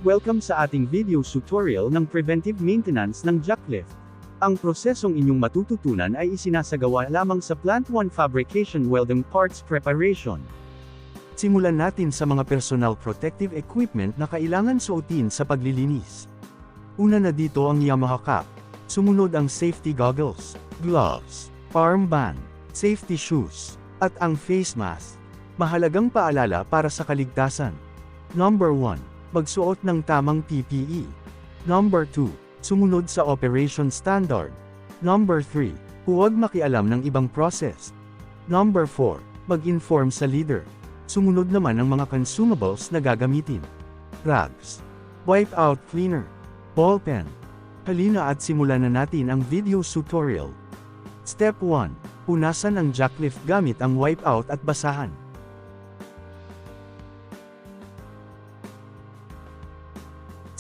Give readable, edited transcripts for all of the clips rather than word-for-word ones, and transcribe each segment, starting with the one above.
Welcome sa ating video tutorial ng preventive maintenance ng jacklift. Ang prosesong inyong matututunan ay isinasagawa lamang sa Plant 1 Fabrication Welding Parts Preparation. Simulan natin sa mga personal protective equipment na kailangan suotin sa paglilinis. Una na dito ang Yamaha cap. Sumunod ang safety goggles, gloves, armband, safety shoes, at ang face mask. Mahalagang paalala para sa kaligtasan. Number 1. Magsuot ng tamang PPE. Number 2. Sumunod sa operation standard. Number 3. Huwag makialam ng ibang process. Number 4. Mag-inform sa leader. Sumunod naman ang mga consumables na gagamitin. Rags, wipe out cleaner, ball pen. Halina at simulan na natin ang video tutorial. Step 1. Punasan ang jacklift gamit ang wipe out at basahan.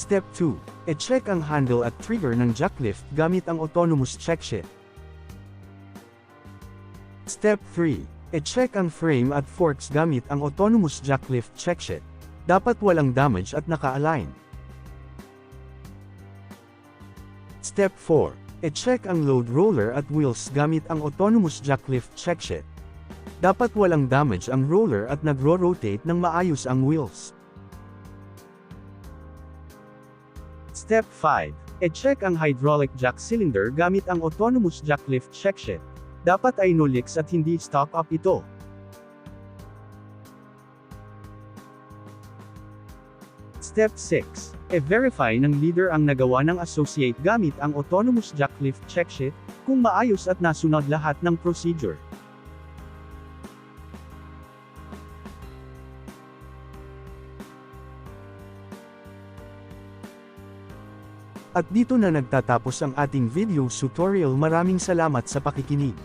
Step 2. E-check ang handle at trigger ng jacklift gamit ang autonomous check sheet. Step 3. E-check ang frame at forks gamit ang autonomous jacklift check sheet. Dapat walang damage at naka-align. Step 4. E-check ang load roller at wheels gamit ang autonomous jacklift check sheet. Dapat walang damage ang roller at nagro-rotate ng maayos ang wheels. Step 5. E-check ang hydraulic jack cylinder gamit ang autonomous jacklift check sheet. Dapat ay no leaks at hindi stock up ito. Step 6. E-verify ng leader ang nagawa ng associate gamit ang autonomous jacklift check sheet, kung maayos at nasunod lahat ng procedure. At dito na nagtatapos ang ating video tutorial. Maraming salamat sa pakikinig.